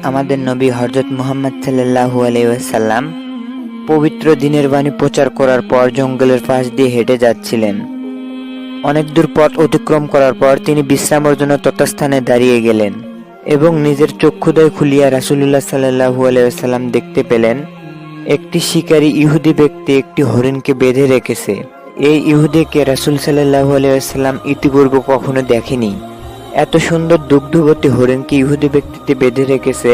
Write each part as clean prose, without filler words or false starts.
আমাদের নবী হযরত মুহাম্মদ সাল্লাল্লাহু আলাইহি ওয়াসাল্লাম পবিত্র দ্বীনের বাণী প্রচার করার পর জঙ্গলের পাশ দিয়ে হেঁটে যাচ্ছিলেন। অনেক দূর পথ অতিক্রম করার পর তিনি বিশ্রামের জন্য ততস্থানে দাঁড়িয়ে গেলেন এবং নিজের চক্ষুদয় খুলিয়া রাসূলুল্লাহ সাল্লাল্লাহু আলাইহি ওয়াসাল্লাম দেখতে পেলেন একটি শিকারী ইহুদি ব্যক্তি একটি হরিণকে বেঁধে রেখেছে। এই ইহুদিকে রাসূল সাল্লাল্লাহু আলাইহি ওয়াসাল্লাম ইতিপূর্বে কখনো দেখেনি। এত সুন্দর দুগ্ধবতী হরিণকে ইহুদি ব্যক্তিটি বেঁধে রেখেছে।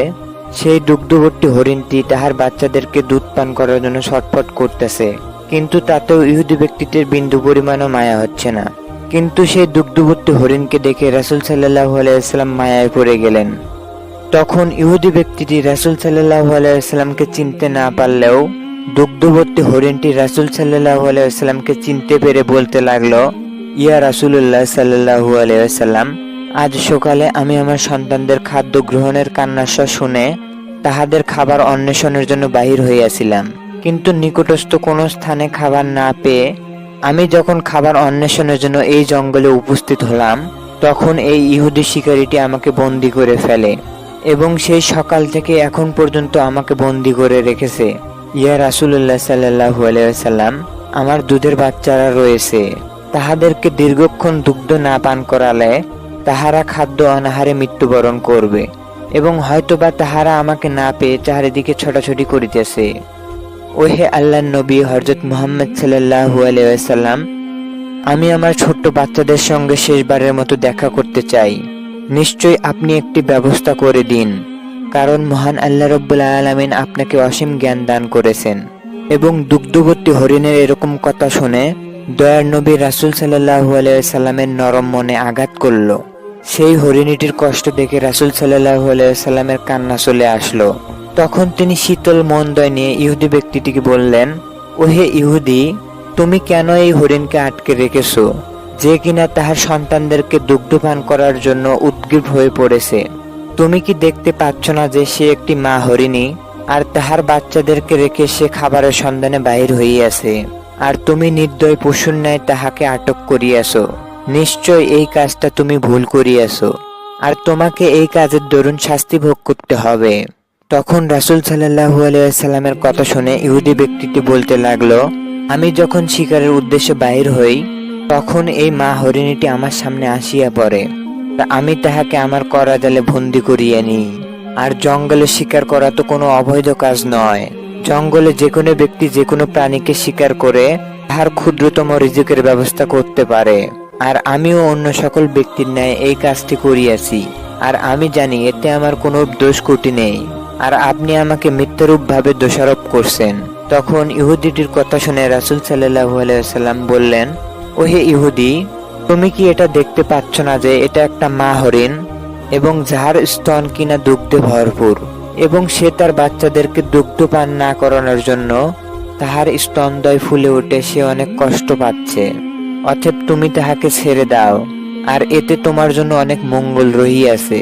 সেই দুগ্ধবতী হরিণটি তাহার বাচ্চাদেরকে দুধ পান করার জন্য ছটফট করতেছে, কিন্তু তাতেও ইহুদি ব্যক্তিটির বিন্দু পরিমাণও মায়া হচ্ছে না। কিন্তু সেই দুগ্ধবতী হরিণকে দেখে রাসূল সাল্লাল্লাহু আলাইহি ওয়াসাল্লাম মায়ায় পড়ে গেলেন। তখন ইহুদি ব্যক্তিটি রাসূল সাল্লাল্লাহু আলাইহি ওয়াসাল্লামকে চিনতে না পারলেও দুগ্ধবতী হরিণটি রাসূল সাল্লাল্লাহু আলাইহি ওয়াসাল্লামকে চিনতে পেরে বলতে লাগলো, ইয়া রাসূলুল্লাহ সাল্লাল্লাহু আলাইহি ওয়াসাল্লাম, আজ সকালে আমি আমার সন্তানদের খাদ্য গ্রহণের কান্নাস্বর শুনে তাহাদের খাবার অন্বেষণের জন্য বাহির হইয়াছিলাম, কিন্তু নিকটস্থ কোনো স্থানে খাবার না পেয়ে আমি যখন খাবার অন্বেষণের জন্য এই জঙ্গলে উপস্থিত হলাম, তখন এই ইহুদি শিকারীটি আমাকে বন্দী করে ফেলে এবং সেই সকাল থেকে এখন পর্যন্ত আমাকে বন্দী করে রেখেছে। ইয়া রাসূলুল্লাহ সাল্লাল্লাহু আলাইহি ওয়াসাল্লাম, আমার দুধের বাচ্চারা রয়েছে, তাহাদেরকে দীর্ঘক্ষণ দুগ্ধ না পান করালে তাহারা খাদ্য অনাহারে মৃত্যুবরণ করবে এবং হয়তোবা তাহারা আমাকে না পেয়ে চারিদিকে ছোটাছুটি করিতেছে। ওহে আল্লাহর নবী হযরত মুহাম্মদ সাল্লাল্লাহু আলাইহি ওয়াসাল্লাম, আমি আমার ছোট্ট বাচ্চাদের সঙ্গে শেষবারের মতো দেখা করতে চাই। নিশ্চয়ই আপনি একটি ব্যবস্থা করে দিন, কারণ মহান আল্লাহ রাব্বুল আলামিন আপনাকে অসীম জ্ঞান দান করেছেন। এবং দুগ্ধবতী হরিণের এরকম কথা শুনে দয়ার নবী রাসূল সাল্লাল্লাহু আলাইহি ওয়াসাল্লামের নরম মনে আঘাত করল। সেই হরিণীটির কষ্ট দেখে রাসূল সাল্লাল্লাহু আলাইহি ওয়াসাল্লামের কান্না চলে আসলো। তখন তিনি শীতল মনদয় নিয়ে ইহুদি ব্যক্তিটিকে বললেন, ওহে ইহুদি, তুমি কেন এই হরিণকে আটকে রেখেছো, যে কিনা তাহার সন্তানদেরকে দুগ্ধপান করার জন্য উদ্গ্রীব হয়ে পড়েছে? তুমি কি দেখতে পাচ্ছ না যে সে একটি মা হরিণী, আর তাহার বাচ্চাদেরকে রেখে সে খাবারের সন্ধানে বাহির হইয়াছে, আর তুমি নির্দয় পশুর ন্যায় তাহাকে আটক করিয়াছ? নিশ্চয় এই কাজটা তুমি ভুল করিয়াছ, আর তোমাকে এই কাজের দরুন শাস্তি ভোগ করতে হবে। তখন রাসূল সাল্লাল্লাহু আলাইহি ওয়াসাল্লামের কথা শুনে ইহুদি ব্যক্তিটি বলতে লাগলো, আমি যখন শিকারের উদ্দেশ্যে বাহির হই, তখন এই মা হরিণীটি আমার সামনে আসিয়া পড়ে। তা আমি তাহাকে আমার করা জালে বন্দী করিয়া নিই। আর জঙ্গলে শিকার করা তো কোনো অবৈধ কাজ নয়। জঙ্গলে যে কোনো ব্যক্তি যে কোনো প্রাণীকে শিকার করে তাহার ক্ষুদ্রতম রিজিকের ব্যবস্থা করতে পারে। আর আমিও অন্য সকল ব্যক্তির ন্যায় এই কাজটি করিয়াছি, আর আমি জানি এতে আমার কোনো দোষ ত্রুটি নেই, আর আপনি আমাকে মিথ্যারূপ ভাবে দোষারোপ করছেন। তখন ইহুদিটির কথা শুনে রাসূল সাল্লাল্লাহু আলাইহি ওয়াসাল্লাম বললেন, ওহে ইহুদি, তুমি কি এটা দেখতে পাচ্ছ না যে এটা একটা মা হরিণ, এবং যাহার স্তন কিনা দুগ্ধে ভরপুর, এবং সে তার বাচ্চাদেরকে দুগ্ধ পান না করানোর জন্য তাহার স্তনদ্বয় ফুলে উঠে সে অনেক কষ্ট পাচ্ছে। অতএব তুমি তাহাকে ছেড়ে দাও, আর এতে তোমার জন্য অনেক মঙ্গল রহিয়াছে।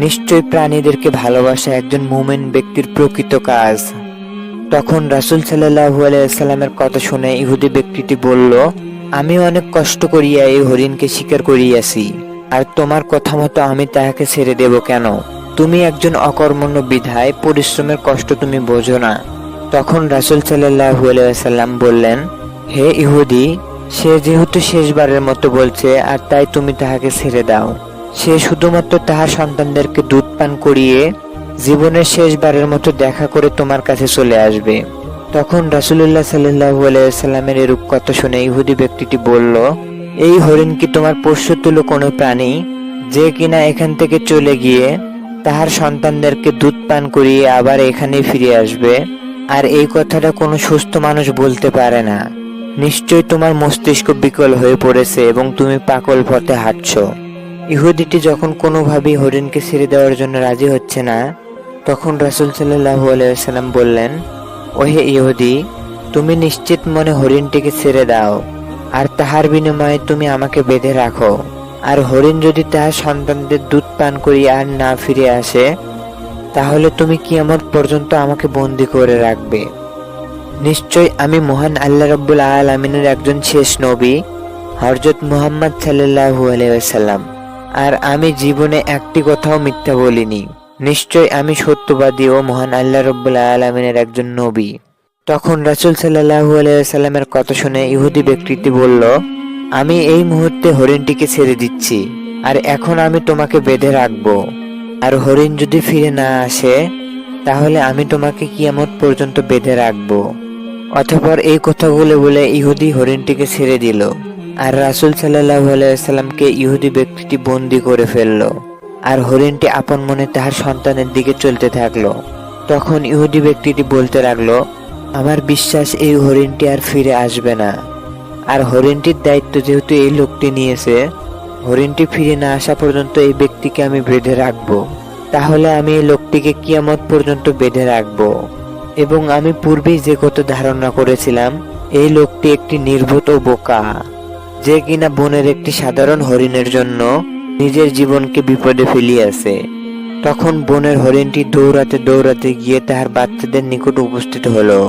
নিশ্চয় প্রাণীদেরকে ভালোবাসা একজন মুমিন ব্যক্তির প্রকৃত কাজ। তখন রাসূল সাল্লাল্লাহু আলাইহি ওয়াসাল্লামের কথা শুনে ইহুদি ব্যক্তিটি বলল, আমি অনেক কষ্ট করিয়া এই হরিণকে শিকার করিয়াছি, আর তোমার কথা মতো আমি তাহাকে ছেড়ে দেব কেন? তুমি একজন অকর্মণ্য বিধায় পরিশ্রমের কষ্ট তুমি বোঝো না। তখন রাসূল সাল্লাল্লাহু আলাইহি ওয়াসাল্লাম বললেন, হে ইহুদি, সে যেহেতু শেষবারের মতো বলছে, আর তাই তুমি তাহাকে ছেড়ে দাও। সে শুধুমাত্র তাহার সন্তানদেরকে দুধ পান করিয়ে জীবনের শেষবারের মতো দেখা করে তোমার কাছে চলে আসবে। তখন রাসূলুল্লাহ সাল্লাল্লাহু আলাইহি ওয়াসাল্লামের এরূপ কথা শুনে ইহুদি ব্যক্তিটি বলল, এই হরিণ কি তোমার পোষ্যতুল্য কোনো প্রাণী, যে কিনা এখান থেকে চলে গিয়ে তাহার সন্তানদেরকে দুধ পান করিয়ে আবার এখানে ফিরে আসবে? আর এই কথাটা কোনো সুস্থ মানুষ বলতে পারে না। নিশ্চয় তোমার মস্তিষ্ক বিকল হয়ে পড়েছে এবং তুমি পাগল পথে হাঁটছ। ইহুদিটি যখন কোনোভাবেই হরিণকে ছেড়ে দেওয়ার জন্য রাজি হচ্ছে না, তখন রাসূল সাল্লাল্লাহু আলাইহি ওয়াসাল্লাম বললেন, ওহে ইহুদি, তুমি নিশ্চিত মনে হরিণটিকে ছেড়ে দাও, আর তাহার বিনিময়ে তুমি আমাকে বেঁধে রাখো। আর হরিণ যদি তাহার সন্তানদের দুধ পান করিয়া আর না ফিরে আসে, তাহলে তুমি কিয়ামত পর্যন্ত আমাকে বন্দী করে রাখবে। নিশ্চয় আমি মহান আল্লাহ রাব্বুল আলামিনের একজন শেষ নবী হযরত মুহাম্মদ সাল্লাল্লাহু আলাইহি ওয়াসাল্লাম, আর আমি জীবনে একটি কথাও মিথ্যা বলিনি। নিশ্চয় আমি সত্যবাদী ও মহান আল্লাহ রাব্বুল আলামিনের একজন নবী। তখন রাসূল সাল্লাল্লাহু আলাইহি ওয়াসাল্লামের কথা শুনে ইহুদি ব্যক্তিটি বলল, আমি এই মুহূর্তে হরিণটিকে ছেড়ে দিচ্ছি, আর এখন আমি তোমাকে বেঁধে রাখবো। আর হরিণ যদি ফিরে না আসে, তাহলে আমি তোমাকে কিয়ামত পর্যন্ত বেঁধে রাখবো। অতঃপর এই কথাগুলো বলে ইহুদি হরিণটিকে ছেড়ে দিল, আর রাসূল সাল্লাল্লাহু আলাইহি ওয়াসাল্লামকে ইহুদি ব্যক্তিটি বন্দী করে ফেলল। আর হরিণটি আপন মনে তাহার সন্তানের দিকে চলতে থাকলো। তখন ইহুদি ব্যক্তিটি বলতে লাগলো, আমার বিশ্বাস এই হরিণটি আর ফিরে আসবে না। আর হরিণটির দায়িত্ব যেহেতু এই লোকটি নিয়েছে, হরিণটি ফিরে না আসা পর্যন্ত এই ব্যক্তিকে আমি বেঁধে রাখবো। তাহলে আমি এই লোকটিকে কিয়ামত পর্যন্ত বেঁধে রাখবো। এবং আমি পূর্বেই যে কথা ধারণা করেছিলাম, এই লোকটি একটি নির্বোধ ও বোকা, যে কিনা বনের একটি সাধারণ হরিণের জন্য নিজের জীবনকে বিপদে ফেলিয়াছে। তখন বনের হরিণটি দৌড়াতে দৌড়াতে গিয়ে তাহার বাচ্চাদের নিকট উপস্থিত হলো,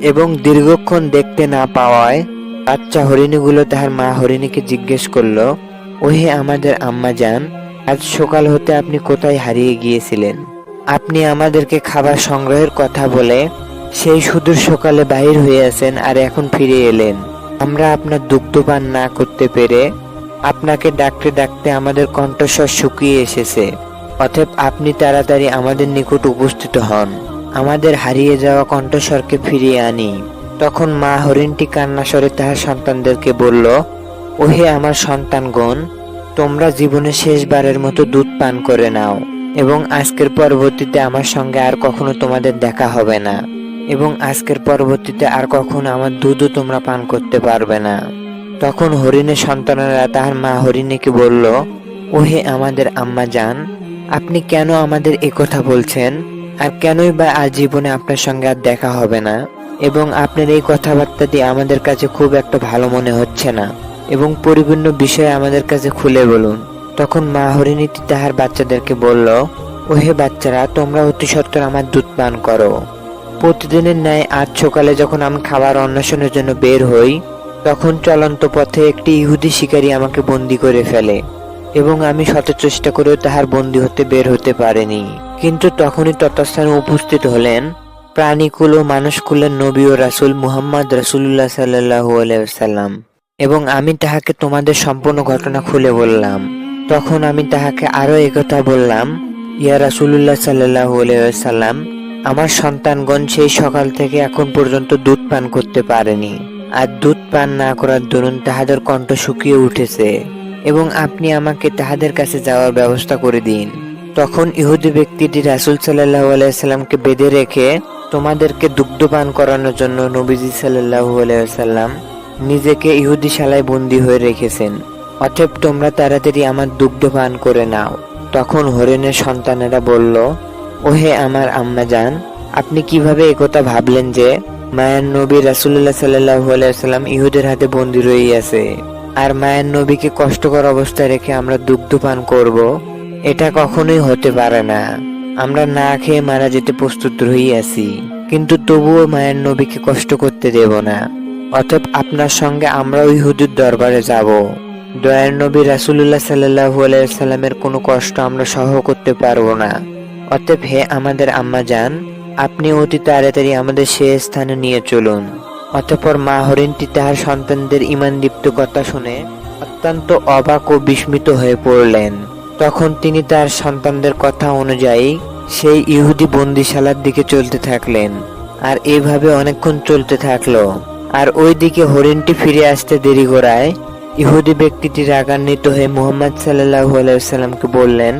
এবং দীর্ঘক্ষণ দেখতে না পাওয়ায় বাচ্চা হরিণীগুলো তাহার মা হরিণীকে জিজ্ঞেস করলো, ওহে আমাদের আম্মা জান, আজ সকাল হতে আপনি কোথায় হারিয়ে গিয়েছিলেন? আপনি আমাদেরকে খাবার সংগ্রহের কথা বলে সেই সুদূর সকালে বাহির হইয়াছেন, আর এখন ফিরে এলেন। আমরা আপনার দুগ্ধপান না করতে পেরে আপনাকে ডাকতে ডাকতে আমাদের কণ্ঠস্বর শুকিয়ে এসেছে। অতএব আপনি তাড়াতাড়ি আমাদের নিকট উপস্থিত হন, আমাদের হারিয়ে যাওয়া কণ্ঠস্বরকে ফিরিয়ে আনি। তখন মা হরিণটি কান্নাস্বরে তাহার সন্তানদেরকে বলল, ওহে আমার সন্তানগণ, তোমরা জীবনে শেষবারের মতো দুধ পান করে নাও, এবং আজকের পরবর্তীতে আমার সঙ্গে আর কখনো তোমাদের দেখা হবে না, এবং আজকের পরবর্তীতে আর কখনো আমার দুধও তোমরা পান করতে পারবে না। তখন হরিণের সন্তানেরা তাহার মা হরিণীকে বলল, ওহে আমাদের আম্মা জান, আপনি কেন আমাদের একথা বলছেন? আর কেনই বা আজীবনে আপনার সঙ্গে আর দেখা হবে না? এবং আপনার এই কথাবার্তাটি আমাদের কাছে খুব একটা ভালো মনে হচ্ছে না, এবং পরিপূর্ণ বিষয় আমাদের কাছে খুলে বলুন। তখন মা হরিণীটি তাহার বাচ্চাদেরকে বলল, ওহে বাচ্চারা, তোমরা অতি সত্বর আমার দুধ পান করো। প্রতিদিনের ন্যায় আজ সকালে যখন আমি খাবার অন্বেষণের জন্য বের হই, তখন চলন্ত পথে একটি ইহুদি শিকারী আমাকে বন্দী করে ফেলে, এবং আমি শত চেষ্টা করেও তাহার বন্দী হতে বের হতে পারিনি। কিন্তু তখনই তৎস্থানে উপস্থিত হলেন প্রাণীকুল ও মানুষকুলের নবী ও রাসূল মুহাম্মদ রাসূলুল্লাহ সাল্লাল্লাহু আলাইহি ওয়াসাল্লাম, এবং আমি তাহাকে তোমাদের সম্পূর্ণ ঘটনা খুলে বললাম। তখন আমি তাহাকে আরো একথা বললাম, ইয়া রাসূলুল্লাহ সাল্লাল্লাহু আলাইহি ওয়াসাল্লাম, আমার সন্তানগণ সেই সকাল থেকে এখন পর্যন্ত দুধ পান করতে পারেনি, আর দুধ পান না করার দরুন তাহাদের কণ্ঠ শুকিয়ে উঠেছে, এবং আপনি আমাকে তাহাদের কাছে যাওয়ার ব্যবস্থা করে দিন। তখন ইহুদি ব্যক্তিটি রাসূল সাল্লাল্লাহু আলাইহি ওয়াসাল্লামকে বেঁধে রেখে তোমাদেরকে দুগ্ধপান করানোর জন্য নবীজি সাল্লাল্লাহু আলাইহি ওয়াসাল্লাম নিজেকে ইহুদি শালায় বন্দী হয়ে রেখেছেন। অতএব তোমরা তাড়াতাড়ি আমার দুগ্ধ পান করে নাও। তখন হরিণের সন্তানেরা বলল, ওহে আমার আম্মা জান, আপনি কিভাবে একথা ভাবলেন যে মায়ের নবী রাসূলুল্লাহ সাল্লাল্লাহু আলাইহি ওয়াসাল্লাম ইহুদের হাতে বন্দী রইয়াছে, আর মায়ের নবীকে কষ্টকর অবস্থায় রেখে আমরা দুগ্ধ পান করব? এটা কখনোই হতে পারে না। আমরা না খেয়ে মারা যেতে প্রস্তুত রহিয়াছি, কিন্তু তবুও মায়ের নবীকে কষ্ট করতে দেব না। অতএব আপনার সঙ্গে আমরাও ইহুদির দরবারে যাব। দয়ার নবী রাসূলুল্লাহ সাল্লাল্লাহু আলাইহি ওয়াসাল্লামের কোনো কষ্ট আমরা সহ্য করতে পারবো না। অতএব হে আমাদের আম্মা জান, আপনি অতি তাড়াতাড়ি আমাদের সে স্থানে নিয়ে চলুন। অতঃপর মা হরিণটি তাহার সন্তানদের ঈমানদীপ্ত কথা শুনে অত্যন্ত অবাক ও বিস্মিত হয়ে পড়লেন। তখন তিনি তার সন্তানদের কথা অনুযায়ী সেই ইহুদি বন্দিশালার দিকে চলতে থাকলেন, আর এভাবে অনেকক্ষণ চলতে থাকলো। আর ওইদিকে হরিণটি ফিরে আসতে দেরি করায় ইহুদি ব্যক্তিটি রাগান্বিত হয়ে মুহাম্মদ সাল্লাল্লাহু আলাইহি ওয়াসাল্লামকে বললেন,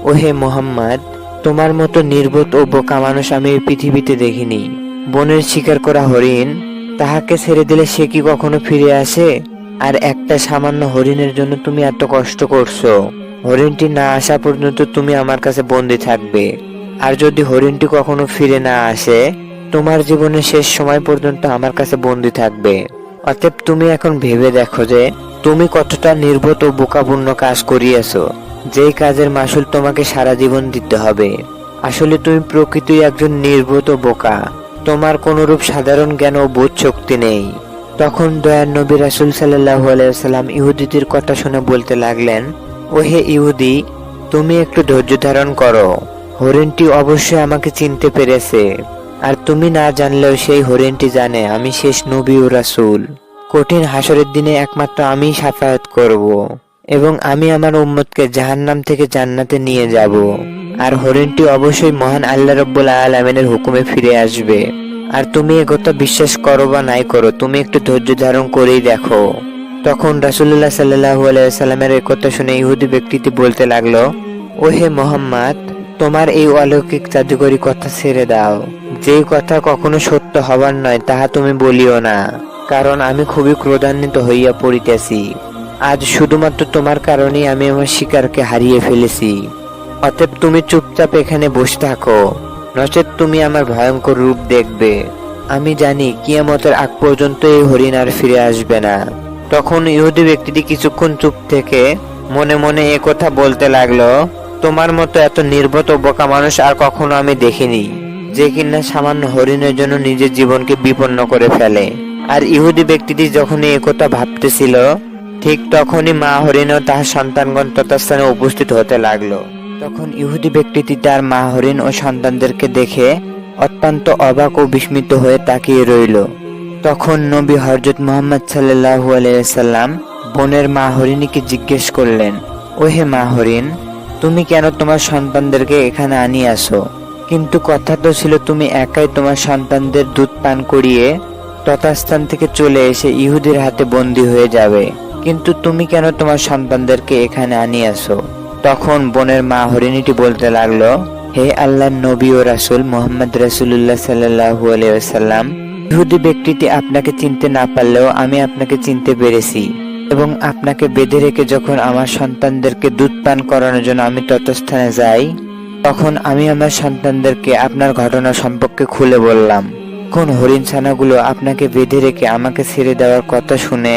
ওহে মুহাম্মদ, তোমার মতো নির্বোধ ও বোকা মানুষ আমি এই পৃথিবীতে দেখিনি। বনের শিকার করা হরিণ, তাহাকে ছেড়ে দিলে সে কি কখনো ফিরে আসে? আর একটা সামান্য হরিণের জন্য তুমি এত কষ্ট করছো। হরিণটি না আসা পর্যন্ত তুমি আমার কাছে বন্দী থাকবে, আর যদি হরিণটি কখনো ফিরে না আসে, তোমার জীবনের শেষ সময় পর্যন্ত আমার কাছে বন্দী থাকবে। অতএব তুমি এখন ভেবে দেখো যে তুমি কতটা নির্বোধ ও বোকাপূর্ণ কাজ করিয়াছো, যেই কাজের মাসুল তোমাকে সারা জীবন দিতে হবে। আসলে তুমি প্রকৃতই একজন নির্বোধ ও বোকা, তোমার কোনরূপ সাধারণ জ্ঞান ও বোধ শক্তি নেই। তখন দয়ার নবী রাসূল সাল্লাল্লাহু আলাইহি ওয়াসাল্লাম ইহুদিদের কথা শুনে বলতে লাগলেন, ওহে ইহুদি, তুমি একটু ধৈর্য ধারণ করো। হরিণটি অবশ্যই আমাকে চিনতে পেরেছে, আর তুমি না জানলেও সেই হরিণটি জানে আমি শেষ নবী ও রাসূল। কঠিন হাসরের দিনে একমাত্র আমিই শাফায়াত করব, এবং আমি আমার উম্মতকে জাহান্নাম থেকে জান্নাতে নিয়ে যাব। আর হরিণটি অবশ্যই মহান আল্লাহ রাব্বুল আলামিনের হুকুমে ফিরে আসবে। আর তুমি একথা বিশ্বাস করো বা নাই করো, তুমি একটু ধৈর্য ধারণ করেই দেখো। তখন রাসূলুল্লাহ সাল্লাল্লাহু আলাইহি সাল্লামের এই কথা শুনে ইহুদি ব্যক্তিটি বলতে লাগলো, ও হে মুহাম্মদ, তোমার এই অলৌকিক জাদুকরি কথা ছেড়ে দাও। যেই কথা কখনো সত্য হবার নয় তাহা তুমি বলিও না, কারণ আমি খুবই ক্রোধান্বিত হইয়া পড়িতেছি। আজ শুধুমাত্র তোমার কারণেই আমি আমার শিকারকে হারিয়ে ফেলেছি। অতএব তুমি চুপচাপ এখানে বসে থাকো, নচেৎ তুমি আমার ভয়ঙ্কর রূপ দেখবে। আমি জানি কিয়ামতের আগ পর্যন্ত এই হরিণ আর ফিরে আসবে না। তখন ইহুদি ব্যক্তিটি কিছুক্ষণ চুপ থেকে মনে মনে একথা বলতে লাগলো, তোমার মতো এত নির্বোধ ও বোকা মানুষ আর কখনো আমি দেখিনি, যে কিনা সামান্য হরিণের জন্য নিজের জীবনকে বিপন্ন করে ফেলে। আর ইহুদি ব্যক্তিটি যখনই একথা ভাবতেছিল, ঠিক তখনই মা হরিণ ও তাহার সন্তানগণ তথাস্থানে উপস্থিত হতে লাগলো। তখন ইহুদি ব্যক্তিটি তার মা হরিণ ও সন্তানদেরকে দেখে অত্যন্ত অবাক ও বিস্মিত হয়ে তাকিয়ে রইল। তখন নবী হযরত মুহাম্মদ সাল্লাল্লাহু আলাইহি সাল্লাম বোনের মা হরিণীকে জিজ্ঞেস করলেন, ও হে মা হরিণ, তুমি কেন তোমার সন্তানদেরকে এখানে আনিয়াছো? কিন্তু কথা তো ছিল তুমি একাই তোমার সন্তানদের দুধ পান করিয়ে তথাস্থান থেকে চলে এসে ইহুদির হাতে বন্দী হয়ে যাবে, কিন্তু তুমি কেন তোমার সন্তানদেরকে এখানে আনিয়াছো? তখন বোনের মা হরিণীটি বলতে লাগলো, হে আল্লাহর নবী ও রাসূল মুহাম্মদ রাসূলুল্লাহ সাল্লাল্লাহু আলাইহি ওয়াসাল্লাম, ইহুদি ব্যক্তিটি আপনাকে চিনতে না পারলেও আমি আপনাকে চিনতে পেরেছি, এবং আপনাকে বেঁধে রেখে যখন আমার সন্তানদেরকে দুধ পান করানোর জন্য আমি ততস্থানে যাই, তখন আমি আমার সন্তানদেরকে আপনার ঘটনা সম্পর্কে খুলে বললাম। কোন হরিণ ছানাগুলো আপনাকে বেঁধে রেখে আমাকে ছেড়ে দেওয়ার কথা শুনে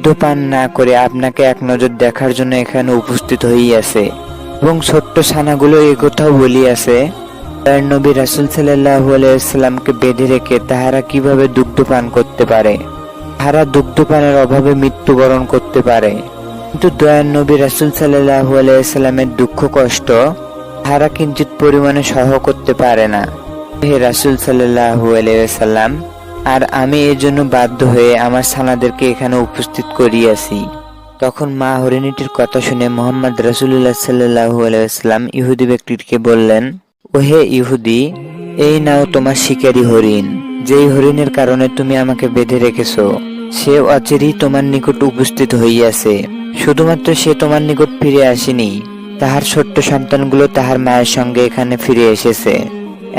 দুধপান না করে আপনাকে এক নজর দেখার জন্য এখানে উপস্থিত হইয়াছে, এবং ছোট্ট ছানাগুলো এই কথাও বলিয়াছে, তার নবী রাসূল সাল্লাল্লাহু আলাইহি ওয়াসাল্লামকে বেঁধে রেখে তাহারা কিভাবে দুগ্ধ পান করতে পারে, তাহারা দুগ্ধপানের অভাবে মৃত্যুবরণ করতে পারে, কিন্তু দয়ার নবী রাসূল সাল্লাল্লাহু আলাইহি ওয়াসাল্লামের দুঃখ কষ্ট তাহারা কিঞ্চিত পরিমাণে সহ করতে পারে না। হে রাসূল সাল্লাল্লাহু আলাইহি ওয়াসাল্লাম, আর আমি এর জন্য বাধ্য হয়ে আমার ছানাদেরকে এখানে উপস্থিত করিয়াছি। তখন মা হরিণীটির কথা শুনে মুহাম্মদ রাসূলুল্লাহ সাল্লাল্লাহু আলাইহি ওয়াসাল্লাম ইহুদি ব্যক্তিটিকে বললেন, ও হে ইহুদি, এই নাও তোমার শিকারী হরিণ। যেই হরিণের কারণে তুমি আমাকে বেঁধে রেখেছো, সে অচিরেই তোমার নিকট উপস্থিত হইয়াছে। শুধুমাত্র সে তোমার নিকট ফিরে আসেনি, তাহার ছোট্ট সন্তানগুলো তাহার মায়ের সঙ্গে এখানে ফিরে এসেছে।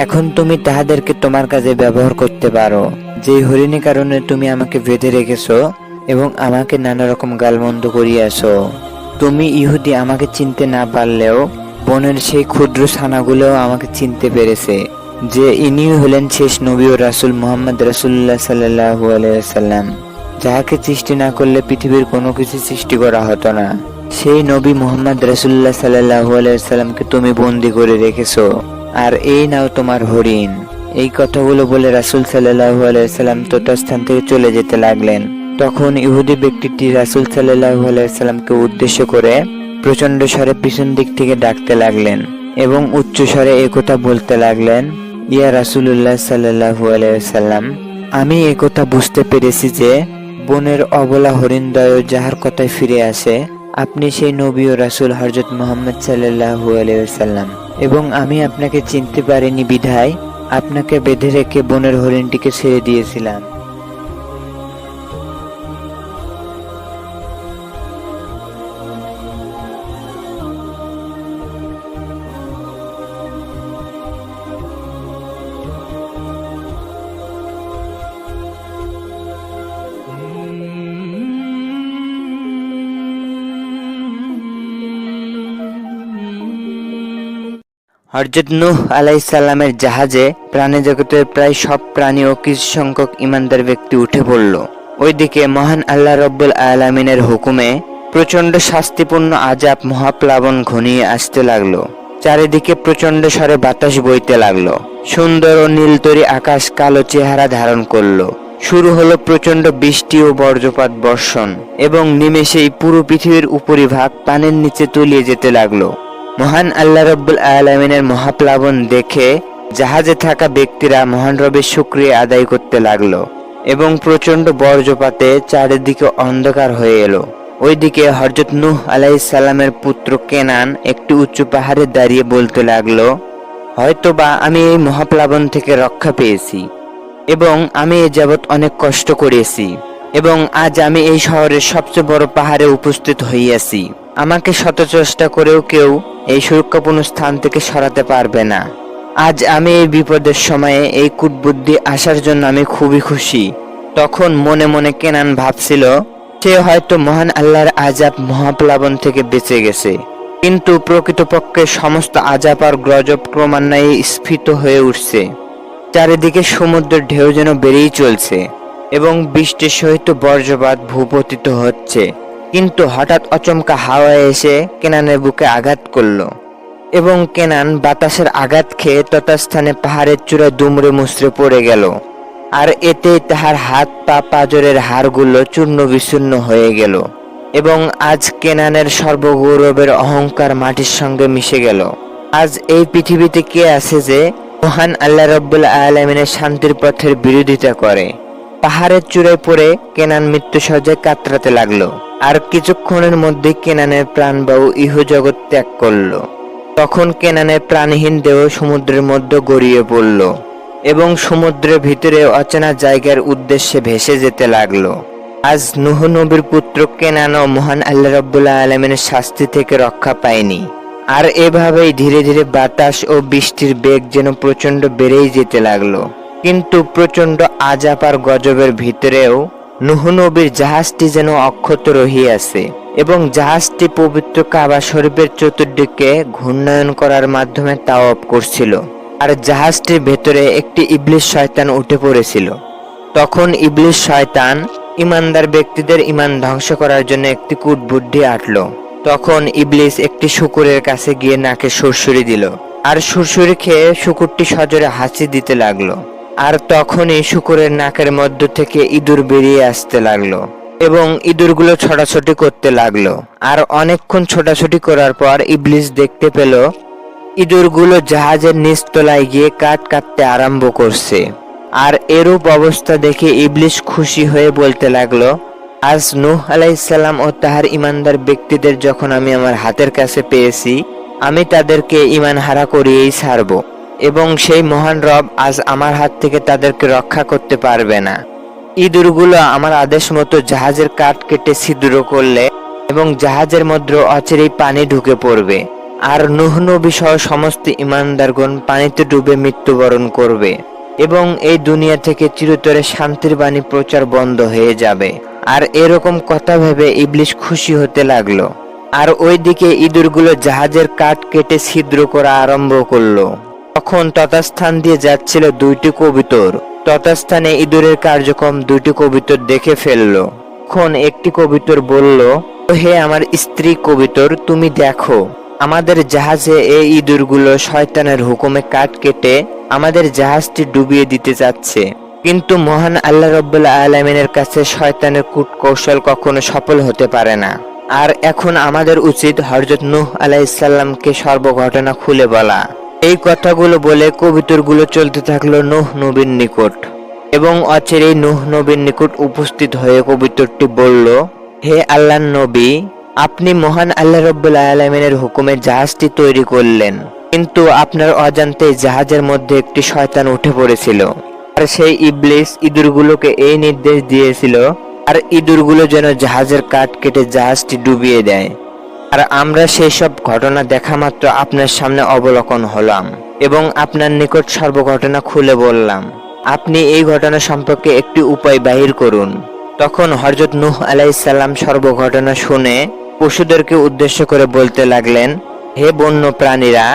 এখন তুমি তাহাদেরকে তোমার কাজে ব্যবহার করতে পারো। যেই হরিণের কারণে তুমি আমাকে বেঁধে রেখেছো এবং আমাকে নানা রকম গালমন্দ করিয়াছো, তুমি ইহুদি আমাকে চিনতে না পারলেও বনের সেই ক্ষুদ্র ছানাগুলোও আমাকে চিনতে পেরেছে যে ইনি হলেন শেষ নবী ও রাসূল মুহাম্মদ রাসূলুল্লাহ সাল্লাল্লাহু আলাইহি ওয়াসাল্লাম, যাহাকে সৃষ্টি না করলে পৃথিবীর কোনো কিছু সৃষ্টি করা হতো না। সেই নবী মুহাম্মদ রাসূলুল্লাহ সাল্লাল্লাহু আলাইহি ওয়াসাল্লামকে তুমি বন্দী করে রেখেছো, আর এই নাও তোমার হরিণ। এই কথাগুলো বলে রাসূল সাল্লাল্লাহু আলাইহি ওয়াসাল্লাম তথাস্থান থেকে চলে যেতে লাগলেন। তখন ইহুদি ব্যক্তিটি রাসূল সাল্লাল্লাহু আলাইহি ওয়াসাল্লামকে উদ্দেশ্য করে প্রচন্ড স্বরে পিছন দিক থেকে ডাকতে লাগলেন এবং উচ্চ স্বরে একথা বলতে লাগলেন, ইয়া রাসূলুল্লাহ সাল্লাল্লাহু আলাইহি ওয়াসাল্লাম, আমি একথা বুঝতে পেরেছি যে বনের অবলা হরিণদ্বয় যাহার কথায় ফিরে আসে আপনি সেই নবী ও রাসূল হযরত মুহাম্মদ সাল্লাল্লাহু আলাইহি ওয়াসাল্লাম, এবং আমি আপনাকে চিনতে পারিনি বিধায় আপনাকে বেঁধে রেখে বনের হরিণটিকে ছেড়ে দিয়েছিলাম। হযরত নূহ আলাইহিস সালামের জাহাজে প্রাণী জগতের প্রায় সব প্রাণী ও কিছু সংখ্যক ইমানদার ব্যক্তি উঠে পড়ল। ওইদিকে মহান আল্লাহ রাব্বুল আলামিনের হুকুমে প্রচন্ড শাস্তিপূর্ণ আযাব মহাপ্লাবন ঘনিয়ে আসতে লাগলো। চারিদিকে প্রচন্ড স্বরে বাতাস বইতে লাগলো। সুন্দর ও নীলতরী আকাশ কালো চেহারা ধারণ করলো। শুরু হলো প্রচন্ড বৃষ্টি ও বজ্রপাত বর্ষণ, এবং নিমেষেই পুরো পৃথিবীর উপরিভাগ পানির নিচে তলিয়ে যেতে লাগলো। মহান আল্লাহ রাব্বুল আলামিনের মহাপ্লাবন দেখে জাহাজে থাকা ব্যক্তিরা মহান রবের শুকরিয়া আদায় করতে লাগলো এবং প্রচন্ড বজ্রপাতে চারিদিকে অন্ধকার হয়ে এলো। ওইদিকে হযরত নূহ আলাইহিস সালামের পুত্র কেনান একটি উঁচু পাহাড়ে দাঁড়িয়ে বলতে লাগলো, হয়তোবা আমি এই মহাপ্লাবন থেকে রক্ষা পেয়েছি এবং আমি এ যাবৎ অনেক কষ্ট করেছি এবং আজ আমি এই শহরের সবচেয়ে বড় পাহাড়ে উপস্থিত হইয়াছি। আমাকে শত চেষ্টা করেও কেউ এই সুরক্ষাপূর্ণ স্থান থেকে সরাতে পারবে না। আজ আমি এই বিপদের সময়ে এই কুটবুদ্ধি আসার জন্য আমি খুবই খুশি। তখন মনে মনে কেনান ভাবছিল সে হয়তো মহান আল্লাহর আযাব মহাপ্লাবন থেকে বেঁচে গেছে, কিন্তু প্রকৃতপক্ষে সমস্ত আযাব আর গজব ক্রমান্বয়ে স্ফীত হয়ে উঠছে। চারিদিকে সমুদ্রের ঢেউ যেন বেড়েই চলছে এবং বৃষ্টির সহিত বজ্রপাত ভূপতিত হচ্ছে। কিন্তু হঠাৎ অচমকা হাওয়া এসে কেনানের বুকে আঘাত করলো এবং কেনান বাতাসের আঘাত খেয়ে তথাস্থানে পাহাড়ের চূড়ায় দুমড়ে মুচড়ে পড়ে গেল। আর এতেই তাহার হাত পা পাঁজরের হাড়গুলো চূর্ণ বিচূর্ণ হয়ে গেল এবং আজ কেনানের সর্বগৌরবের অহংকার মাটির সঙ্গে মিশে গেল। আজ এই পৃথিবীতে কে আছে যে মহান আল্লাহ রাব্বুল আলামিনের শান্তির পথের বিরোধিতা করে? পাহাড়ের চূড়ায় পড়ে কেনান মৃত্যুসজ্জায় কাতরাতে লাগলো। আর কিছুক্ষণের মধ্যে কেনানের প্রাণবায়ু ইহজগৎ ত্যাগ করলো। তখন কেনানের প্রাণহীন দেহ সমুদ্রের মধ্যে গড়িয়ে পড়ল এবং সমুদ্রের ভিতরে অচেনা জায়গার উদ্দেশ্যে ভেসে যেতে লাগলো। আজ নূহ নবীর পুত্র কেনানও মহান আল্লাহ রাব্বুল আলামিনের শাস্তি থেকে রক্ষা পায়নি। আর এভাবেই ধীরে ধীরে বাতাস ও বৃষ্টির বেগ যেন প্রচন্ড বেড়েই যেতে লাগলো। কিন্তু প্রচন্ড আযাব আর গজবের ভিতরেও নূহ নবীর জাহাজটি যেন অক্ষত রহিয়াছে এবং জাহাজটি পবিত্র কাবা শরীফের চতুর্দিকে ঘূর্ণায়ন করার মাধ্যমে তাওয়াফ করছিল। আর জাহাজটির ভেতরে একটি ইবলিস শয়তান উঠে পড়েছিল। তখন ইবলিস শয়তান ইমানদার ব্যক্তিদের ইমান ধ্বংস করার জন্য একটি কূটবুদ্ধি আঁটলো। তখন ইবলিস একটি শূকরের কাছে গিয়ে নাকে সুরসুরি দিল আর সুরসুরি খেয়ে শূকরটি সজোরে হাসি দিতে লাগলো। আর তখনই শূকরের নাকের মধ্য থেকে ইঁদুর বেরিয়ে আসতে লাগলো এবং ইঁদুরগুলো ছোটাছুটি করতে লাগলো। আর অনেকক্ষণ ছোটাছুটি করার পর ইবলিস দেখতে পেল ইঁদুরগুলো জাহাজের নিচতলায় গিয়ে কাঠ কাটতে আরম্ভ করছে। আর এরূপ অবস্থা দেখে ইবলিস খুশি হয়ে বলতে লাগলো, আজ নূহ আলাইহিস সালাম ও তাহার ইমানদার ব্যক্তিদের যখন আমি আমার হাতের কাছে পেয়েছি, আমি তাদেরকে ঈমান হারা করিয়েই ছাড়ব এবং সেই মহান রব আজ আমার হাত থেকে তাদেরকে রক্ষা করতে পারবে না। ইঁদুরগুলো আমার আদেশ মতো জাহাজের কাঠ কেটে ছিদ্র করলে এবং জাহাজের মধ্যে অচিরেই পানি ঢুকে পড়বে আর নূহ নবী সহ সমস্ত ঈমানদারগণ পানিতে ডুবে মৃত্যুবরণ করবে এবং এই দুনিয়া থেকে চিরতরে শান্তির বাণী প্রচার বন্ধ হয়ে যাবে। আর এরকম কথা ভেবে ইবলিস খুশি হতে লাগলো। আর ওইদিকে ইঁদুরগুলো জাহাজের কাঠ কেটে ছিদ্র করা আরম্ভ করলো। তখন তথাস্থান দিয়ে যাচ্ছিল দুইটি কবুতর। তথাস্থানে ইঁদুরের কার্যক্রম দুইটি কবুতর দেখে ফেললো। তখন একটি কবুতর বলল, হে আমার স্ত্রী কবুতর, তুমি দেখো আমাদের জাহাজে এই ইঁদুরগুলো শয়তানের হুকুমে কাঠ কেটে আমাদের জাহাজটি ডুবিয়ে দিতে যাচ্ছে। কিন্তু মহান আল্লাহ রাব্বুল আলামিনের কাছে শয়তানের কূটকৌশল কখনো সফল হতে পারে না। আর এখন আমাদের উচিত হযরত নূহ আলাইহিস সালামকে সর্বঘটনা খুলে বলা। এই কথাগুলো বলে কবুতরগুলো চলতে থাকলো নূহ নবীর নিকট এবং অচিরেই নূহ নবীর নিকট উপস্থিত হয়ে কবুতরটি বলল, হে আল্লাহর নবী, আপনি মহান আল্লাহ রাব্বুল আলামিনের হুকুমে জাহাজটি তৈরি করলেন, কিন্তু আপনার অজান্তে জাহাজের মধ্যে একটি শয়তান উঠে পড়েছিল। আর সেই ইবলিস ইঁদুরগুলোকে এই নির্দেশ দিয়েছিল আর ইঁদুরগুলো যেন জাহাজের কাঠ কেটে জাহাজটি ডুবিয়ে দেয়। আর আমরা সেই সব ঘটনা দেখা মাত্র আপনার সামনে অবলোকন হলাম এবং আপনার নিকট সর্বঘটনা খুলে বললাম। আপনি এই ঘটনা সম্পর্কে একটি উপায় বাহির করুন। তখন হযরত নূহ আলাইহিস সালাম সর্বঘটনা শুনে পশুদেরকে উদ্দেশ্য করে বলতে লাগলেন, হে বন্য প্রাণীরা,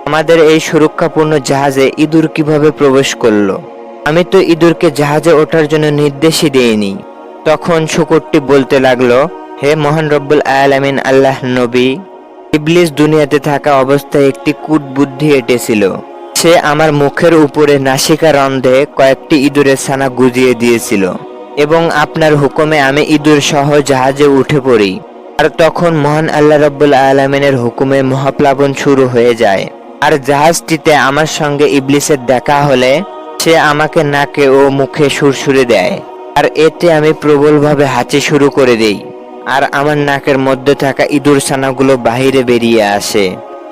আমাদের এই সুরক্ষাপূর্ণ জাহাজে ইঁদুর কিভাবে প্রবেশ করলো? আমি তো ইঁদুরকে জাহাজে ওঠার জন্য নির্দেশই দেইনি। তখন শূকরটি বলতে লাগলো, হে মহান রব্বুল আলামিন আল্লাহ নবী, ইবলিস দুনিয়াতে থাকা অবস্থায় একটি কূটবুদ্ধি এঁটেছিল। সে আমার মুখের উপরে নাসিকা রন্ধ্রে কয়েকটি ইঁদুরের ছানা গুজিয়ে দিয়েছিল এবং আপনার হুকুমে আমি ইঁদুর সহ জাহাজে উঠে পড়ি আর তখন মহান আল্লাহ রাব্বুল আলামিনের হুকুমে মহাপ্লাবন শুরু হয়ে যায়। আর জাহাজটিতে আমার সঙ্গে ইবলিসের দেখা হলে সে আমাকে নাকে ও মুখে সুরসুরে দেয়, আর এতে আমি প্রবলভাবে হাঁচি শুরু করে দেই, আর আমার নাকের মধ্যে থাকা ইঁদুর ছানাগুলো বাহিরে বেরিয়ে আসে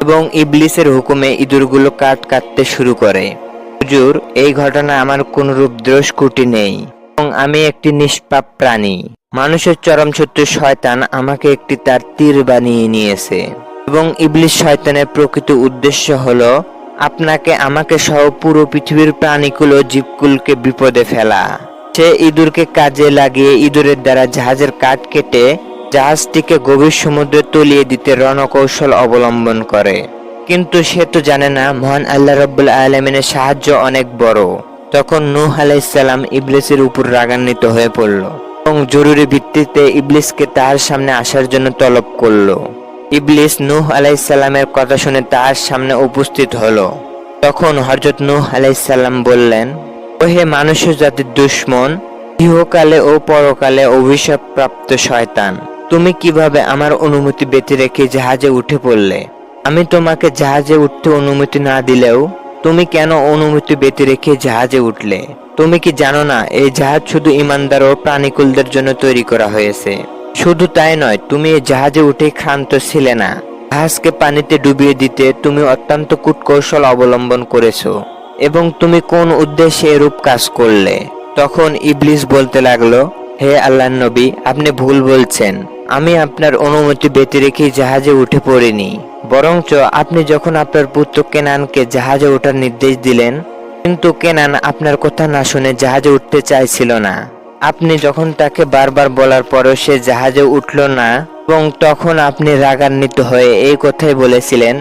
এবং ইবলিসের হুকুমে ইঁদুরগুলো কাটতে শুরু করে। হুজুর, এই ঘটনা আমার কোনরূপ দোষত্রুটি নেই এবং আমি একটি নিষ্পাপ প্রাণী। মানুষের চরম শত্রু শয়তান আমাকে একটি তার তীর বানিয়ে নিয়েছে এবং ইবলিস শয়তানের প্রকৃত উদ্দেশ্য হলো আপনাকে আমাকে সহ পুরো পৃথিবীর প্রাণীকুল ও জীবকুলকে বিপদে ফেলা। সে ইঁদুরকে কাজে লাগিয়ে ইঁদুরের দ্বারা জাহাজের কাঠ কেটে জাহাজটিকে গভীর সমুদ্রে তলিয়ে দিতে রণকৌশল অবলম্বন করে। কিন্তু সে তো জানে না মহান আল্লাহ রাব্বুল আলামিনের সাহায্য অনেক বড়। তখন নূহ আলাইহিস সালাম ইবলিসের উপর রাগান্বিত হয়ে পড়ল এবং জরুরি ভিত্তিতে ইবলিসকে তার সামনে আসার জন্য তলব করল। ইবলিস নূহ আলাইহিস সালামের কথা শুনে তার সামনে উপস্থিত হলো। তখন হযরত নূহ আলাইহিস সালাম বললেন, ও হে মানুষ জাতির দুশমন, ইহকালে ও পরকালে অভিশাপ প্রাপ্ত শয়তান, তুমি কিভাবে আমার অনুমতি ব্যতি রেখে জাহাজে উঠে পড়লে? আমি তোমাকে জাহাজে উঠতে অনুমতি না দিলেও তুমি কেন অনুমতি ব্যতি রেখে জাহাজে উঠলে? তুমি কি জানো না এই জাহাজ শুধু ঈমানদার ও প্রাণীকুলদের জন্য তৈরি করা হয়েছে? শুধু তাই নয়, তুমি এই জাহাজে উঠে ক্ষান্ত ছিলে না। জাহাজকে পানিতে ডুবিয়ে দিতে তুমি অত্যন্ত কূটকৌশল অবলম্বন করেছো এবং তুমি কোন উদ্দেশ্যে এরূপ কাজ করলে? তখন ইবলিস বলতে লাগলো, হে আল্লাহর নবী, আপনি ভুল বলছেন। আমি আপনার অনুমতি ব্যতি রেখে জাহাজে উঠে পড়িনি, বরঞ্চ আপনি যখন আপনার পুত্র কেনানকে জাহাজে ওঠার নির্দেশ দিলেন, কিন্তু কেনান আপনার কথা না শুনে জাহাজে উঠতে চাইছিল না। আপনি যখন তাকে বারবার বলার পরও সে জাহাজে উঠল না এবং তখন আপনি রাগান্বিত হয়ে এই কথাই বলেছিলেন,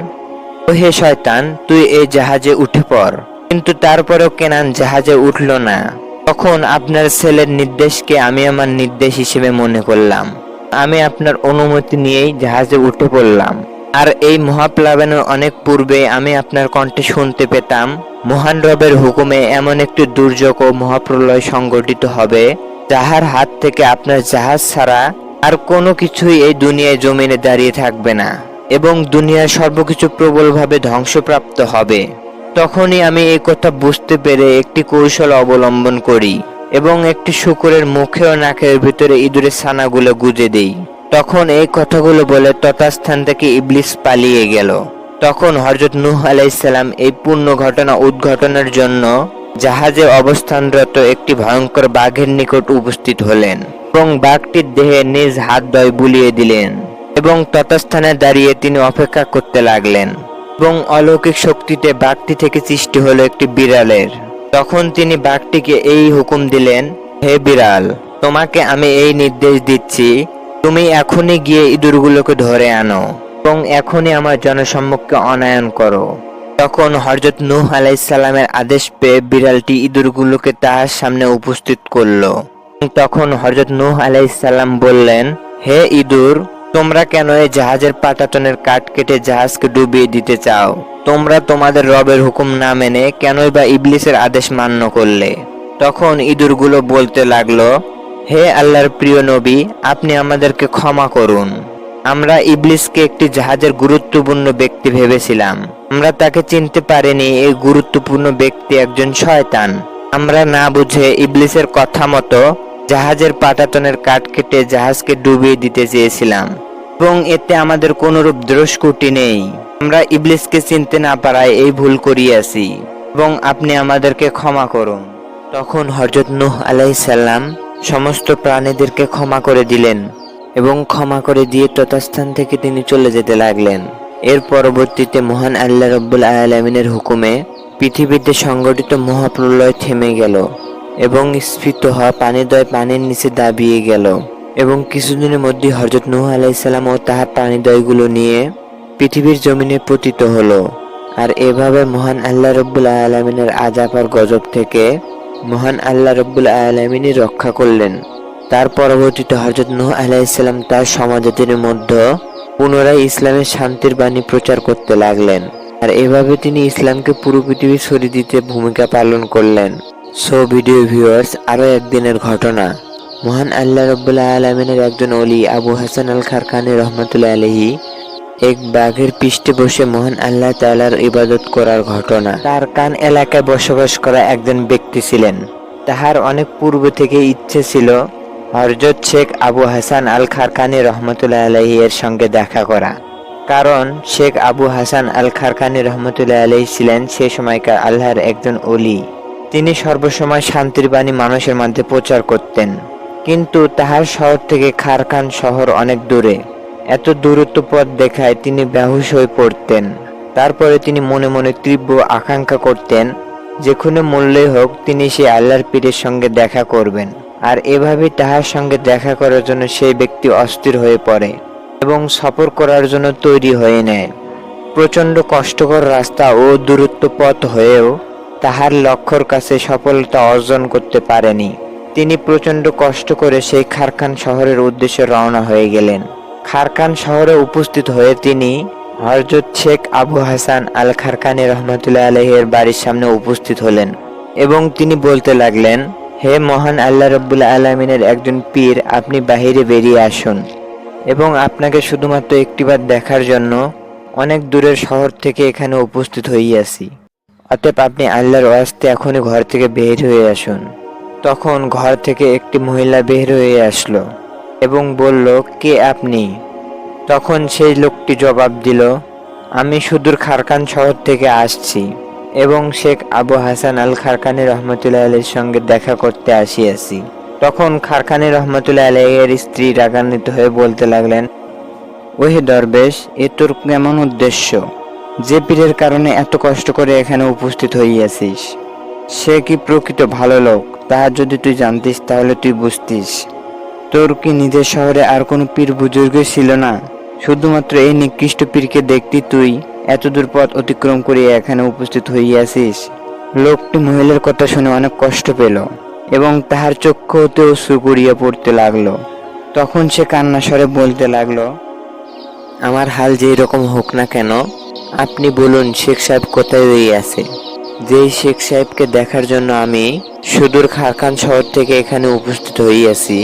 ও হে শয়তান, তুই এই জাহাজে উঠে পড়। কিন্তু তারপরেও কেনান জাহাজে উঠল না। তখন আপনার ছেলের নির্দেশকে আমি আমার নির্দেশ হিসেবে মনে করলাম। আমি আপনার অনুমতি নিয়েই জাহাজে উঠে পড়লাম। আর এই মহাপ্লাবনের অনেক পূর্বে আমি আপনার কণ্ঠে শুনতে পেতাম, মহান রবের হুকুমে এমন একটি দুর্যোগ ও মহাপ্রলয় সংঘটিত হবে যাহার হাত থেকে আপনার জাহাজ ছাড়া আর কোনো কিছুই এই দুনিয়ায় জমিনে দাঁড়িয়ে থাকবে না এবং দুনিয়ার সর্বকিছু প্রবলভাবে ধ্বংসপ্রাপ্ত হবে। তখনই আমি এই কথা বুঝতে পেরে একটি কৌশল অবলম্বন করি এবং একটি শূকরের মুখে ও নাকের ভিতরে ইঁদুরের ছানাগুলো গুজে দেই। তখন এই কথাগুলো বলে তথাস্থান থেকে ইবলিস পালিয়ে গেল। তখন হযরত নূহ আলাইহিস সালাম এই পূর্ণ ঘটনা উদ্ঘাটনের জন্য জাহাজে অবস্থানরত একটি ভয়ঙ্কর বাঘের নিকট উপস্থিত হলেন এবং বাঘটির দেহে নিজ হাত দ্বয় বুলিয়ে দিলেন এবং তথাস্থানে দাঁড়িয়ে তিনি অপেক্ষা করতে লাগলেন এবং অলৌকিক শক্তিতে বাঘটি থেকে সৃষ্টি হলো একটি বিড়ালের। তখন তিনি বাঘটিকে এই হুকুম দিলেন, হে বিড়াল, তোমাকে আমি এই নির্দেশ দিচ্ছি, তুমি এখনই গিয়ে ইঁদুরগুলোকে ধরে আনো এবং এখনই আমার জনসম্মুখে অনায়ন করো। তখন হযরত নূহ আলাইহিস সালামের আদেশ পেয়ে বিড়ালটি ইঁদুরগুলোকে তার সামনে উপস্থিত করলো। তখন হযরত নূহ আলাইহিস সালাম বললেন, হে ইঁদুর, তোমরা কেন এই জাহাজের পাটাতনের কাঠ কেটে জাহাজকে ডুবিয়ে দিতে চাও? তোমরা তোমাদের রবের হুকুম না মেনে কেনই বা ইবলিসের আদেশ মান্য করলে? তখন ইঁদুরগুলো বলতে লাগলো, হে আল্লাহর প্রিয় নবী, আপনি আমাদেরকে ক্ষমা করুন। আমরা ইবলিসকে একটি জাহাজের গুরুত্বপূর্ণ ব্যক্তি ভেবেছিলাম। আমরা তাকে চিনতে পারিনি এই গুরুত্বপূর্ণ ব্যক্তি একজন শয়তান। আমরা না বুঝে ইবলিসের কথা মতো জাহাজের পাটাতনের কাঠ কেটে জাহাজকে ডুবিয়ে দিতে চেয়েছিলাম এবং এতে আমাদের কোনরূপ দোষত্রুটি নেই। আমরা ইবলিসকে চিনতে না পারায় এই ভুল করিয়াছি এবং আপনি আমাদেরকে ক্ষমা করুন। তখন হযরত নূহ আলাইহিস সালাম সমস্ত প্রাণীদেরকে ক্ষমা করে দিলেন এবং ক্ষমা করে দিয়ে তথাস্থান থেকে তিনি চলে যেতে লাগলেন। এর পরবর্তীতে মহান আল্লাহ রাব্বুল আলামিনের হুকুমে পৃথিবীতে সংঘটিত মহাপ্রলয় থেমে গেল এবং স্ফীত হওয়া পানিদ্বয় পানির নিচে দাবিয়ে গেল এবং কিছুদিনের মধ্যে হযরত নূহ আলাইহিস সালাম ও তাহার প্রাণীদ্বয়গুলো নিয়ে পৃথিবীর জমিনে পতিত হলো। আর এভাবে মহান আল্লাহ রাব্বুল আলামিনের আযাব আর গজব থেকে মহান আল্লাহ রাব্বুল আলামিনই রক্ষা করলেন। তার পরবর্তীতে হযরত নূহ আলাইহিস সালাম তার সমাজের মধ্যে পুনরায় ইসলামের শান্তির বাণী প্রচার করতে লাগলেন। আর এভাবে তিনি ইসলামকে পুরো পৃথিবী ছড়িয়ে দিতে ভূমিকা পালন করলেন। সো ভিডিও ভিউয়ার্স, আরো একদিনের ঘটনা। মহান আল্লাহ রাব্বুল আলামিনের একজন ওলি আবু হাসান আল খারকানি রহমাতুল্লাহ আলাইহি এক বাঘের পৃষ্ঠে বসে মহান আল্লাহ তাআলার ইবাদত করার ঘটনা। কারকান এলাকায় বসবাস করা একজন ব্যক্তি ছিলেন। তাহার অনেক পূর্ব থেকে ইচ্ছে ছিল হযরত শেখ আবু হাসান আল খারকানি রহমাতুল্লাহ আলাইহি এর সঙ্গে দেখা করা। কারণ শেখ আবু হাসান আল খারকানি রহমাতুল্লাহ আলাইহি ছিলেন সে সময়কার আল্লাহর একজন ওলি। তিনি সর্বসময় শান্তির বাণী মানুষের মধ্যে প্রচার করতেন। কিন্তু তাহার শহর থেকে খারকান শহর অনেক দূরে। এত দূরত্ব পথ দেখায় তিনি বেহুশ হয়ে পড়তেন। তারপরে তিনি মনে মনে তীব্র আকাঙ্ক্ষা করতেন যে কোনো মূল্যে হোক তিনি সেই আল্লাহর পীরের সঙ্গে দেখা করবেন। আর এভাবেই তাহার সঙ্গে দেখা করার জন্য সেই ব্যক্তি অস্থির হয়ে পড়ে এবং সফর করার জন্য তৈরি হয়ে নেয়। প্রচণ্ড কষ্টকর রাস্তা ও দূরত্ব পথ হয়েও তাহার লক্ষ্যর কাছে সফলতা অর্জন করতে পারেনি। তিনি প্রচণ্ড কষ্ট করে সেই খারকান শহরের উদ্দেশ্যে রওনা হয়ে গেলেন। খারকান শহরে উপস্থিত হয়ে তিনি হযরত শেখ আবু হাসান আল খারকানি রহমাতুল্লাহ আলাইহির বাড়ির সামনে উপস্থিত হলেন এবং তিনি বলতে লাগলেন, হে মহান আল্লাহ রাব্বুল আলামিনের একজন পীর, আপনি বাহিরে বেরিয়ে আসুন এবং আপনাকে শুধুমাত্র একটিবার দেখার জন্য অনেক দূরের শহর থেকে এখানে উপস্থিত হইয়াছি। অতএব আপনি আল্লাহর ওয়াস্তে এখনই ঘর থেকে বের হয়ে আসুন। তখন ঘর থেকে একটি মহিলা বের হয়ে আসলো এবং বলল, কে আপনি? তখন সেই লোকটি জবাব দিল, আমি সুদূর খারকান শহর থেকে আসছি এবং শেখ আবু হাসান আল খারকানি রহমতুল্লাহ আলাইহির সঙ্গে দেখা করতে আসিয়াছি। তখন খারকানি রহমতুল্লাহ আলাইহির স্ত্রী রাগান্বিত হয়ে বলতে লাগলেন, ওহে দরবেশ, এ তোর কেমন উদ্দেশ্য? যে পীরের কারণে এত কষ্ট করে এখানে উপস্থিত হইয়াছিস সে কি প্রকৃত ভালো লোক? তাহা যদি তুই জানতিস তাহলে তুই বুঝতিস। তোর কি নিজের শহরে আর কোনো পীর বুজুর্গ ছিল না? শুধুমাত্র এই নিকৃষ্ট পীরকে দেখতি তুই এত দূর পথ অতিক্রম করিয়া এখানে উপস্থিত হইয়াছিস। লোকটি মহিলার কথা শুনে অনেক কষ্ট পেল এবং তাহার চক্ষু হতে অশ্রু গড়িয়া পড়তে লাগলো। তখন সে কান্না স্বরে বলতে লাগলো, আমার হাল যেই রকম হোক না কেন, আপনি বলুন শেখ সাহেব কোথায় রইয়াছে? যেই শেখ সাহেবকে দেখার জন্য আমি সুদূর খারকান শহর থেকে এখানে উপস্থিত হইয়াছি,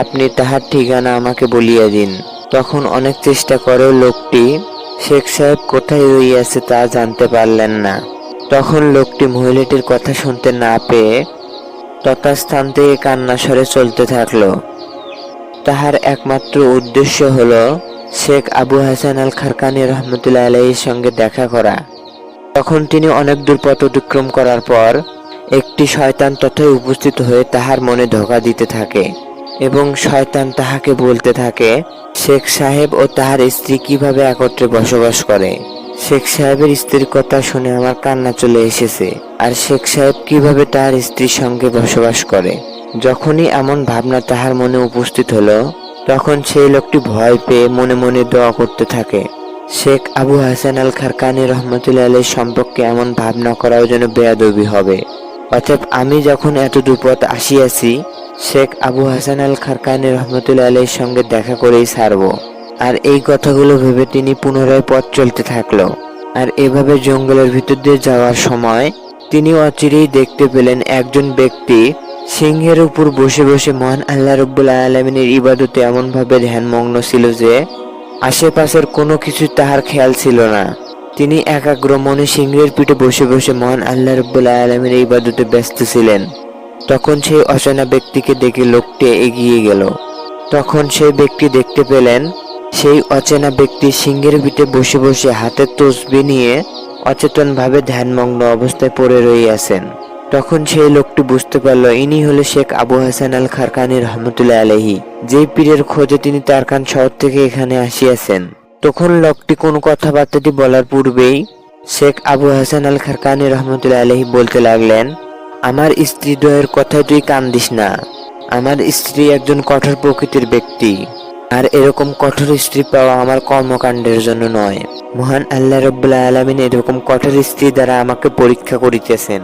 আপনি তাহার ঠিকানা আমাকে বলিয়া দিন। তখন অনেক চেষ্টা করেও লোকটি শেখ সাহেব কোথায় রইয়াছে তা জানতে পারলেন না। তখন লোকটি মহিলাটির কথা শুনতে না পেয়ে তথাস্থান থেকে কান্না স্বরে চলতে থাকলো। তাহার একমাত্র উদ্দেশ্য হলো শেখ আবু হাসান আল খারকানি রহমতুল্লাহ আলাইহির সঙ্গে দেখা করা। তখন তিনি অনেক দূর পথ অতিক্রম করার পর একটি শয়তান তথায় উপস্থিত হয়ে তাহার মনে ধোঁকা দিতে থাকে এবং শয়তান তাহাকে বলতে থাকে, শেখ সাহেব ও তাহার স্ত্রী কিভাবে একত্রে বসবাস করে। শেখ সাহেবের স্ত্রীর কথা শুনে আমার কান্না চলে এসেছে। আর শেখ সাহেব কিভাবে তাহার স্ত্রীর সঙ্গে বসবাস করে। যখনই এমন ভাবনা তাহার মনে উপস্থিত হলো, তখন সেই লোকটি ভয় পেয়ে মনে মনে দোয়া করতে থাকে, শেখ আবু হাসান আল খারকানি রহমতুল্লাহ আলাইহির সম্পর্কে এমন ভাবনা করাও যেন বেয়াদবি হবে। অতএব আমি যখন এত দূর পথ আসিয়াছি, শেখ আবু হাসান আল খারকানি রহমতুল্লাহ আলাইহির সঙ্গে দেখা করেই ছাড়ব। আর এই কথাগুলো ভেবে তিনি পুনরায় পথ চলতে থাকলো। আর এভাবে জঙ্গলের ভিতর দিয়ে যাওয়ার সময় তিনি অচিরেই দেখতে পেলেন একজন ব্যক্তি সিংহের উপর বসে বসে মহান আল্লাহ রাব্বুল আলামিনের ইবাদতে এমনভাবে ধ্যানমগ্ন ছিল যে আশেপাশের কোনো কিছু তাহার খেয়াল ছিল না। তিনি একাগ্র মনে সিংহের পিঠে বসে বসে মহান আল্লাহ রাব্বুল আলামিনের ইবাদতে ব্যস্ত ছিলেন। তখন সেই অচেনা ব্যক্তিকে দেখে লোকটি এগিয়ে গেল। তখন সেই ব্যক্তি দেখতে পেলেন সেই অচেনা ব্যক্তি সিংহের পিঠে বসে বসে হাতে তসবিহ নিয়ে অচেতনভাবে ধ্যানমগ্ন অবস্থায় পড়ে রইয়াছেন। তখন সেই লোকটি বুঝতে পারল ইনি হলো শেখ আবু হাসান আল খারকানি রহমতুল্লাহ আলাইহি, যেই পীরের খোঁজে তিনি তারকান শহর থেকে এখানে আসিয়াছেন। তখন লোকটি কোনো কথাবার্তাটি বলার পূর্বেই শেখ আবু হাসান আল খারকানি রহমতুল্লাহ আলাইহি বলতে লাগলেন, আমার স্ত্রী দ্বয়ের কথায় তুই কান দিস না। আমার স্ত্রী একজন কঠোর প্রকৃতির ব্যক্তি, আর এরকম কঠোর স্ত্রী পাওয়া আমার কর্মকাণ্ডের জন্য নয়। মহান আল্লাহ রাব্বুল আলামিন এরকম কঠোর স্ত্রী দ্বারা আমাকে পরীক্ষা করিতেছেন।